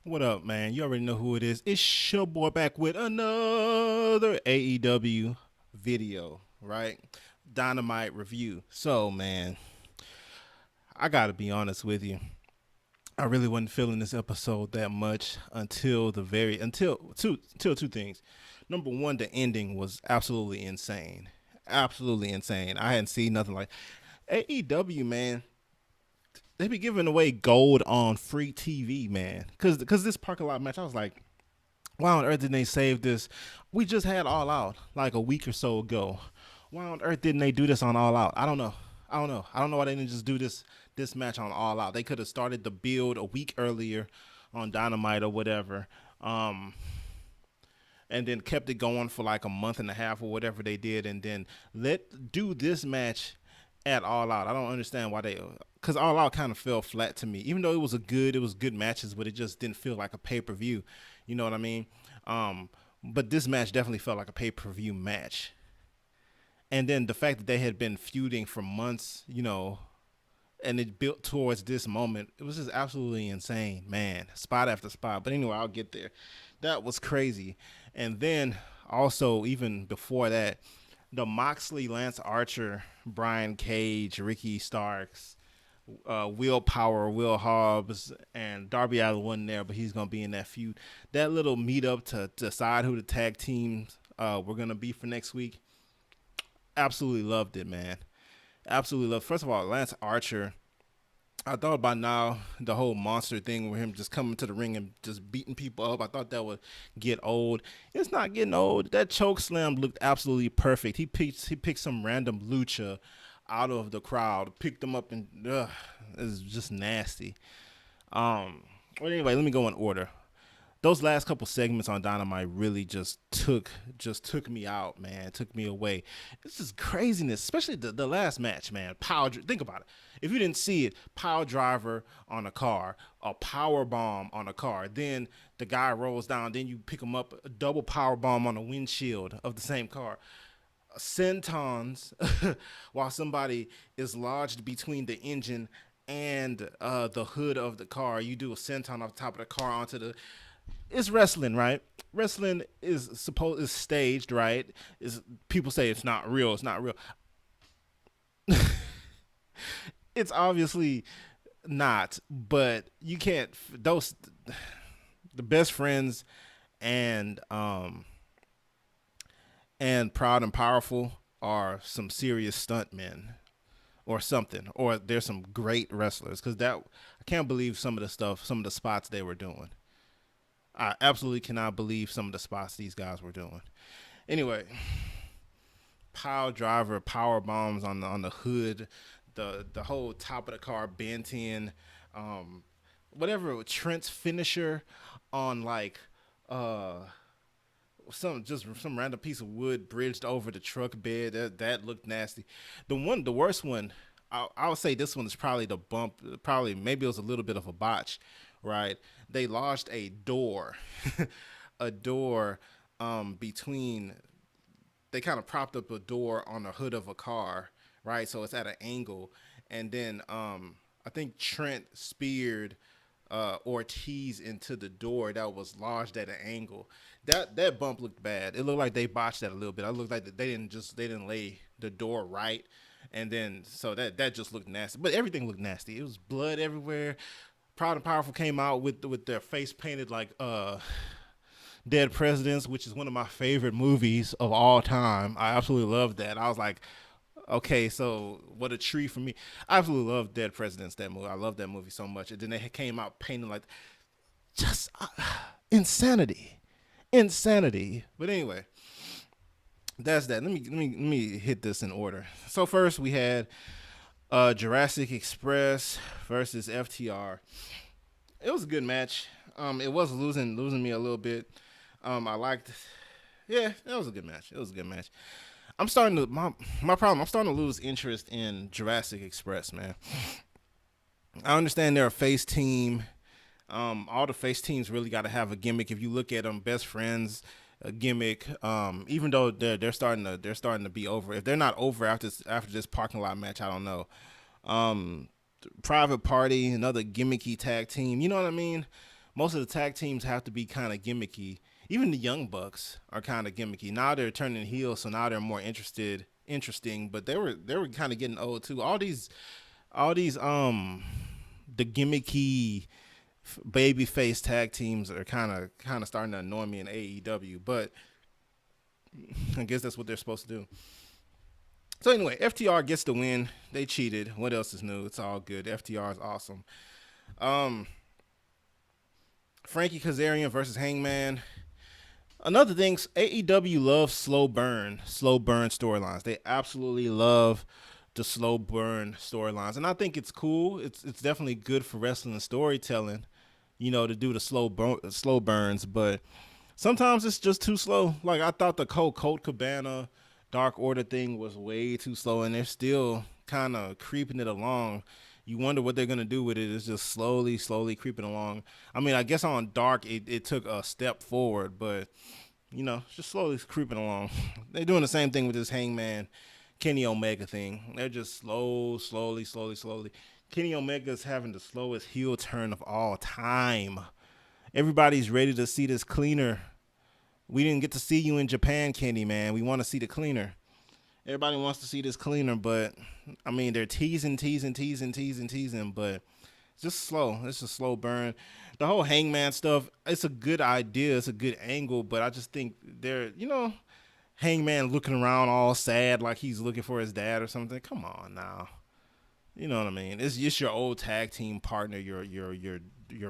What up, man? You already know who it is. It's your boy back with another AEW video, right? Dynamite review. So, man, I gotta be honest with you. I really wasn't feeling this episode that much until two things. Number one, the ending was absolutely insane. Absolutely insane. I hadn't seen nothing like AEW, man. They be giving away gold on free TV, man. Cause this parking lot match, I was like, why on earth didn't they save this? We just had All Out like a week or so ago. Why on earth didn't they do this on All Out? I don't know. I don't know why they didn't just do this match on All Out. They could have started the build a week earlier on Dynamite or whatever. And then kept it going for like a month and a half or whatever they did, and then let do this match at All Out. I don't understand why because All Out kind of fell flat to me. Even though it was good matches, but it just didn't feel like a pay per view. You know what I mean? But this match definitely felt like a pay per view match. And then the fact that they had been feuding for months, and it built towards this moment, it was just absolutely insane, man. Spot after spot. But anyway, I'll get there. That was crazy. And then also, even before that, the Moxley, Lance Archer, Brian Cage, Ricky Starks, Will Hobbs, and Darby Allin wasn't there, but he's gonna be in that feud. That little meetup to decide who the tag teams were gonna be for next week. Absolutely loved it, man. Absolutely loved. First of all, Lance Archer. I thought by now the whole monster thing with him just coming to the ring and just beating people up, I thought that would get old. It's not getting old. That choke slam looked absolutely perfect. He picked some random lucha out of the crowd, picked them up, and it's just nasty. But anyway, let me go in order. Those last couple segments on Dynamite really just took me out, man. Took me away. It's just craziness, especially the last match, man. Think about it. If you didn't see it, power driver on a car, a power bomb on a car. Then the guy rolls down. Then you pick him up, a double power bomb on the windshield of the same car. Sentons while somebody is lodged between the engine and the hood of the car. You do a senton off the top of the car onto the. It's wrestling, right? Wrestling is staged, right? Is people say it's not real? It's not real. It's obviously not, but you can't. Those the best friends and proud and powerful are some serious stuntmen or something, or there's some great wrestlers because that I can't believe some of the spots they were doing. I absolutely cannot believe some of the spots these guys were doing. Anyway, power driver, power bombs on the hood, the whole top of the car bent in, whatever Trent's finisher on like some random piece of wood bridged over the truck bed. That looked nasty. The worst one, I would say this one is probably the bump. Probably maybe it was a little bit of a botch, right? They lodged a door, a door between. They kind of propped up a door on the hood of a car, right? So it's at an angle, and then I think Trent speared Ortiz into the door that was lodged at an angle. That bump looked bad. It looked like they botched that a little bit. It looked like they didn't lay the door right, and then so that just looked nasty. But everything looked nasty. It was blood everywhere. Proud and Powerful came out with their face painted like Dead Presidents, which is one of my favorite movies of all time. I absolutely love that. I was like, okay, so what a treat for me. I absolutely love Dead Presidents, that movie. I love that movie so much. And then they came out painting like just insanity. Insanity. But anyway, that's that. Let me hit this in order. So first we had Jurassic Express versus FTR. It was a good match. It was losing me a little bit. I liked. Yeah, it was a good match. It was a good match. I'm starting to my problem. I'm starting to lose interest in Jurassic Express, man. I understand they're a face team. All the face teams really got to have a gimmick. If you look at them, best friends, a gimmick. Even though they're starting to be over. If they're not over after this parking lot match, I don't know. Um, Private Party, another gimmicky tag team. You know what I mean? most of the tag teams have to be kind of gimmicky. Even the Young Bucks are kind of gimmicky. Now they're turning heel, so now they're more interesting. But they were kind of getting old too. All these the gimmicky babyface tag teams are kind of starting to annoy me in AEW. But I guess that's what they're supposed to do. So anyway, FTR gets the win. They cheated. What else is new? It's all good. FTR is awesome. Franky Kazarian versus Hangman. Another thing, AEW loves slow burn storylines. They absolutely love the slow burn storylines, and I think it's cool. It's definitely good for wrestling and storytelling, to do the slow burns. But sometimes it's just too slow. Like, I thought the Colt Cabana Dark Order thing was way too slow, and they're still kind of creeping it along. You wonder what they're going to do with it. It's just slowly creeping along. I mean, I guess on Dark, it took a step forward, but, it's just slowly creeping along. They're doing the same thing with this Hangman Kenny Omega thing. They're just slowly. Kenny Omega's having the slowest heel turn of all time. Everybody's ready to see this cleaner. We didn't get to see you in Japan, Kenny, man. We want to see the cleaner. Everybody wants to see this cleaner, but, I mean, they're teasing, but it's just slow. It's a slow burn. The whole Hangman stuff, it's a good idea. It's a good angle, but I just think they're, Hangman looking around all sad like he's looking for his dad or something. Come on now. You know what I mean? It's just your old tag team partner, your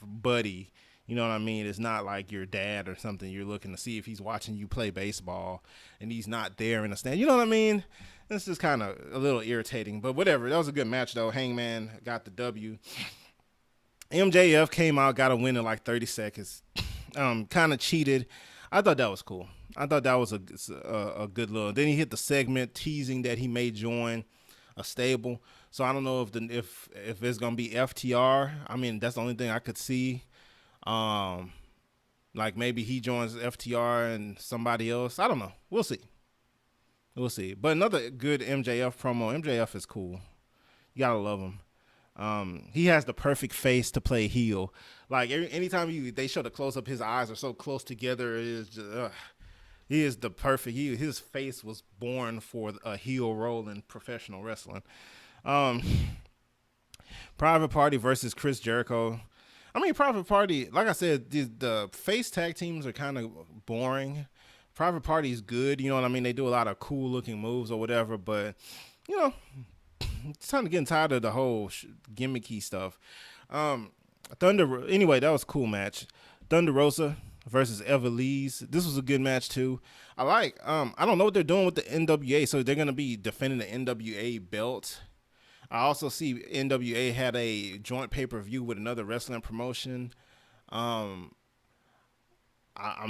buddy. You know what I mean? It's not like your dad or something. You're looking to see if he's watching you play baseball and he's not there in the stand. You know what I mean? It's just kind of a little irritating. But whatever. That was a good match, though. Hangman got the W. MJF came out, got a win in like 30 seconds. Kind of cheated. I thought that was cool. I thought that was a good little. Then he hit the segment teasing that he may join a stable. So I don't know if it's gonna be FTR. I mean, that's the only thing I could see. Like maybe he joins FTR and somebody else. I don't know. We'll see. But another good MJF promo. MJF is cool. You gotta love him. He has the perfect face to play heel. Like anytime they show the close up, his eyes are so close together. It is just, he is the perfect. His face was born for a heel role in professional wrestling. Private Party versus Chris Jericho. I mean, Private Party, like I said, the face tag teams are kind of boring. Private Party is good. You know what I mean? They do a lot of cool looking moves or whatever, but, it's kind of getting tired of the whole gimmicky stuff. Anyway, that was a cool match. Thunder Rosa versus Evilise. This was a good match too. I don't know what they're doing with the NWA, so they're going to be defending the NWA belt. I also see NWA had a joint pay-per-view with another wrestling promotion. I'm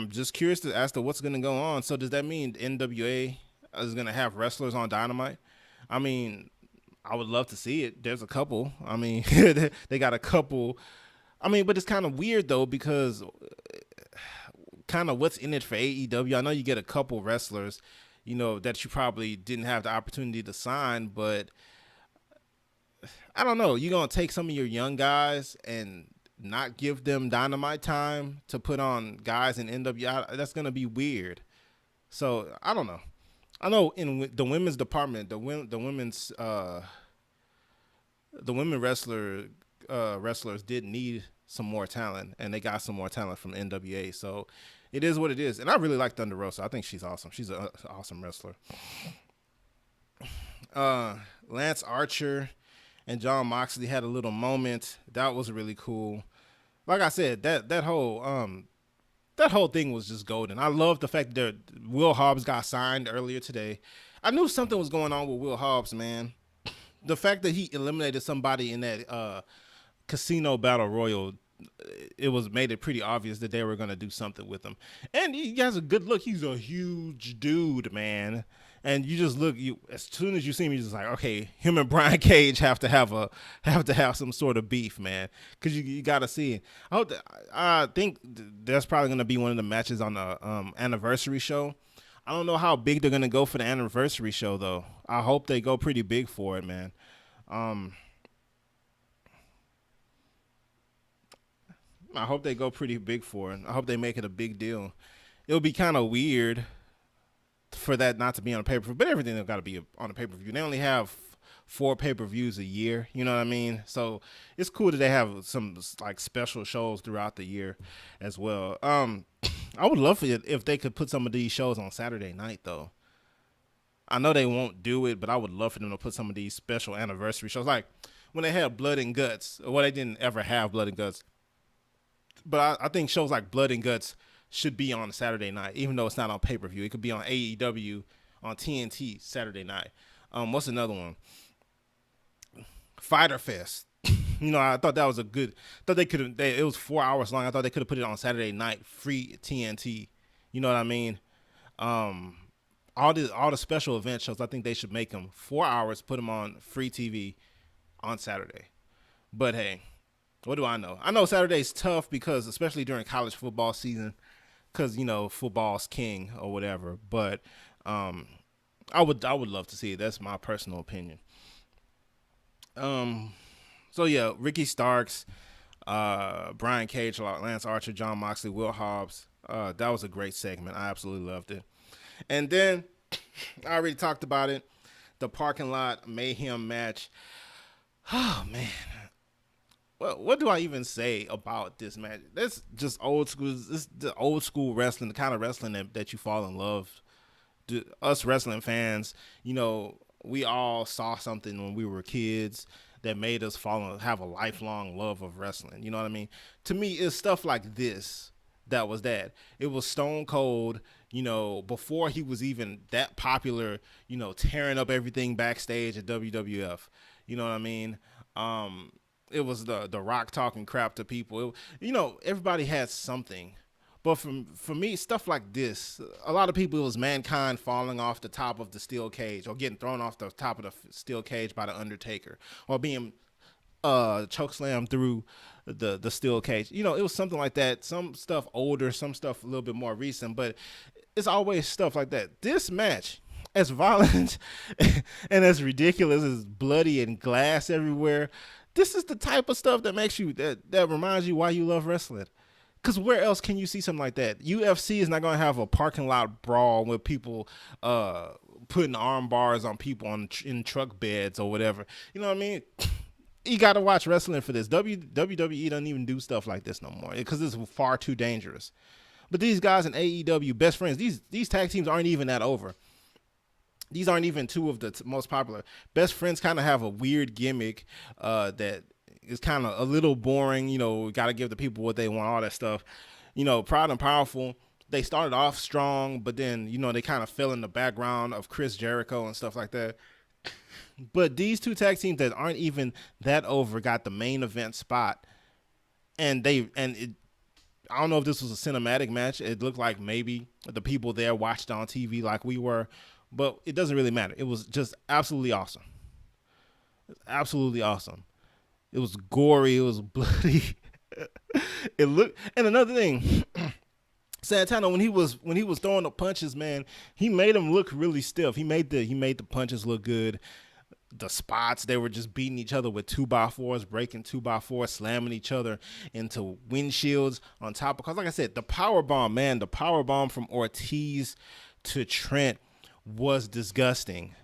just curious as to what's going to go on. So does that mean NWA is going to have wrestlers on Dynamite? I mean, I would love to see it. There's a couple. I mean, they got a couple. I mean, but it's kind of weird, though, because kind of what's in it for AEW. I know you get a couple wrestlers, that you probably didn't have the opportunity to sign, but I don't know. You're going to take some of your young guys and not give them Dynamite time to put on guys in NWA. That's going to be weird. So, I don't know. I know in the women's department, the women's wrestlers did need some more talent, and they got some more talent from the NWA. So it is what it is. And I really like Thunder Rosa. I think she's awesome. She's an awesome wrestler. Lance Archer and John Moxley had a little moment. That was really cool. Like I said, that whole thing was just golden. I love the fact that Will Hobbs got signed earlier today. I knew something was going on with Will Hobbs, man. The fact that he eliminated somebody in that casino battle royal, made it pretty obvious that they were going to do something with him. And he has a good look. He's a huge dude, man. And you just look, as soon as you see him, you're just like, okay, him and Brian Cage have to have some sort of beef, man, because you got to see it. I think that's probably going to be one of the matches on the anniversary show. I don't know how big they're going to go for the anniversary show, though. I hope they go pretty big for it, man. I hope they go pretty big for it. I hope they make it a big deal. It would be kind of weird for that not to be on a pay-per-view, but everything has got to be on a pay-per-view. They only have 4 pay-per-views a year, you know what I mean? So it's cool that they have some like special shows throughout the year as well. I would love for it if they could put some of these shows on Saturday night though. I know they won't do it, but I would love for them to put some of these special anniversary shows, like when they had Blood and Guts. Well, they didn't ever have Blood and Guts, but I think shows like Blood and Guts should be on Saturday night, even though it's not on pay-per-view. It could be on AEW on TNT Saturday night. What's another one? Fighter Fest. I thought that was a good. I thought they could have. It was 4 hours long. I thought they could have put it on Saturday night, free TNT. You know what I mean? All the special event shows, I think they should make them 4 hours, put them on free TV on Saturday. But hey, what do I know? I know Saturday's tough because, especially during college football season, because football's king or whatever. But I would love to see it. That's my personal opinion. So yeah, Ricky Starks, Brian Cage, Lance Archer, John Moxley, Will Hobbs. That was a great segment. I absolutely loved it. And then I already talked about it. The parking lot mayhem match. Oh man. Well, what do I even say about this match? That's just old school. This is the old school wrestling, the kind of wrestling that you fall in love. Us wrestling fans, we all saw something when we were kids that made us have a lifelong love of wrestling. You know what I mean? To me, it's stuff like this that was that. It was Stone Cold, before he was even that popular, tearing up everything backstage at WWF. You know what I mean? It was the Rock talking crap to people. Everybody had something. But for me, stuff like this, a lot of people, it was Mankind falling off the top of the steel cage or getting thrown off the top of the steel cage by the Undertaker or being chokeslammed through the steel cage. It was something like that. Some stuff older, some stuff a little bit more recent, but it's always stuff like that. This match, as violent and as ridiculous as bloody and glass everywhere, this is the type of stuff that makes you, that reminds you why you love wrestling. Because where else can you see something like that? UFC is not going to have a parking lot brawl with people putting arm bars on people in truck beds or whatever. You know what I mean? You got to watch wrestling for this. WWE doesn't even do stuff like this no more because it's far too dangerous. But these guys in AEW, best friends, these tag teams aren't even that over. These aren't even two of the most popular. Best friends kind of have a weird gimmick that is kind of a little boring. Got to give the people what they want, all that stuff. Proud and Powerful, they started off strong, but then, they kind of fell in the background of Chris Jericho and stuff like that. But these two tag teams that aren't even that over got the main event spot. I don't know if this was a cinematic match. It looked like maybe the people there watched on TV like we were, but it doesn't really matter. It was just absolutely awesome. Absolutely awesome. It was gory. It was bloody. It looked, and another thing, Santana, when he was throwing the punches, man, he made them look really stiff. He made the punches look good. The spots, they were just beating each other with 2x4s, breaking 2x4s, slamming each other into windshields on top. Because like I said, the power bomb from Ortiz to Trent was disgusting.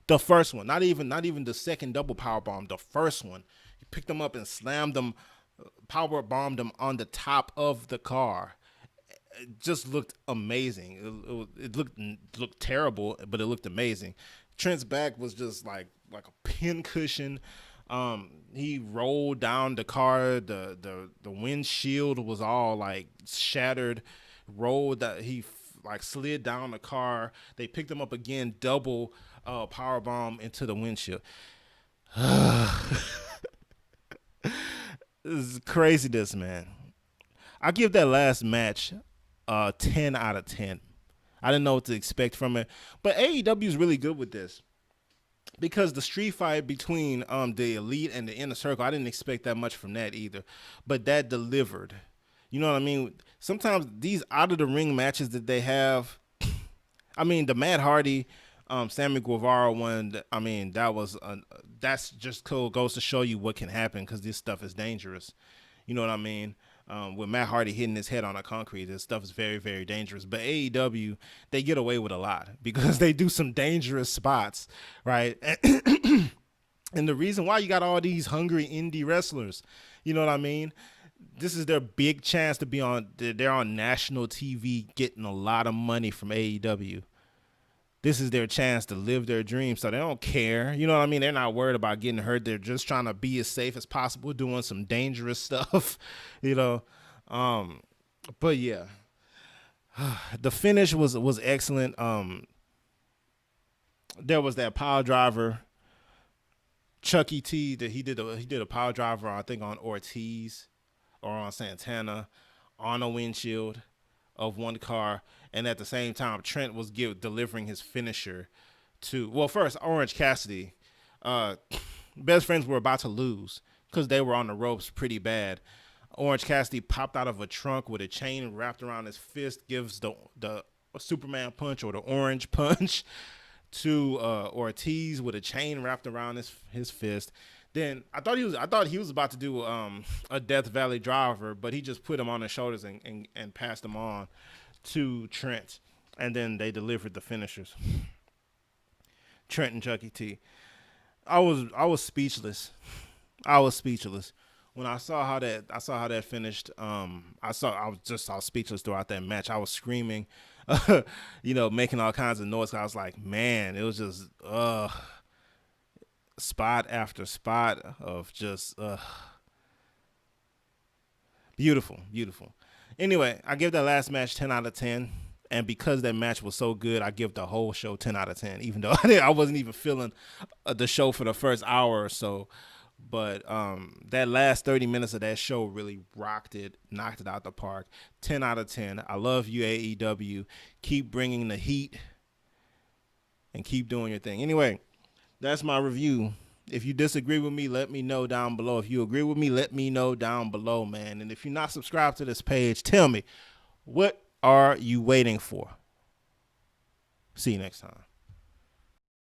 The first one, not even the second double power bomb. The first one, he picked them up and slammed them, power bombed them on the top of the car. It just looked amazing. It looked terrible, but it looked amazing. Trent's back was just like a pin cushion. He rolled down the car. The windshield was all like shattered. He slid down the car. They picked him up again, double power bomb into the windshield. This is craziness, man. I give that last match 10 out of 10. I didn't know what to expect from it. But AEW is really good with this. Because the street fight between the Elite and the Inner Circle, I didn't expect that much from that either. But that delivered. You know what I mean? Sometimes these out-of-the-ring matches that they have, the Matt Hardy, Sammy Guevara one, that's just cool. Goes to show you what can happen because this stuff is dangerous. You know what I mean? with Matt Hardy hitting his head on the concrete. This stuff is very, very dangerous. But AEW, they get away with a lot because they do some dangerous spots, right? And the reason why you got all these hungry indie wrestlers, you know what I mean? This is their big chance to be on. They're on national TV getting a lot of money from AEW. This is their chance to live their dream, so they don't care. You know what I mean? They're not worried about getting hurt. They're just trying to be as safe as possible, doing some dangerous stuff, you know. But yeah, the finish was excellent. There was that power driver, Chucky T, that he did a power driver, I think, on Ortiz or on Santana on a windshield of one car, and at the same time Trent was delivering his finisher to, well, first Orange Cassidy, best friends were about to lose because they were on the ropes pretty bad. Orange Cassidy popped out of a trunk with a chain wrapped around his fist, gives the Superman punch or the orange punch to Ortiz with a chain wrapped around his fist. Then I thought he was about to do a Death Valley driver, but he just put him on his shoulders and passed him on to Trent, and then they delivered the finishers. Trent and Chucky T. I was speechless. I was speechless when I saw how that finished. I was speechless throughout that match. I was screaming, making all kinds of noise. I was like, man, it was just spot after spot of just beautiful. Anyway, I give that last match 10 out of 10. And because that match was so good, I give the whole show 10 out of 10, even though I wasn't even feeling the show for the first hour or so. But that last 30 minutes of that show really rocked it, knocked it out the park. 10 out of 10. I love you, AEW. Keep bringing the heat and keep doing your thing. Anyway, that's my review. If you disagree with me, let me know down below. If you agree with me, let me know down below, man. And if you're not subscribed to this page, tell me, what are you waiting for? See you next time.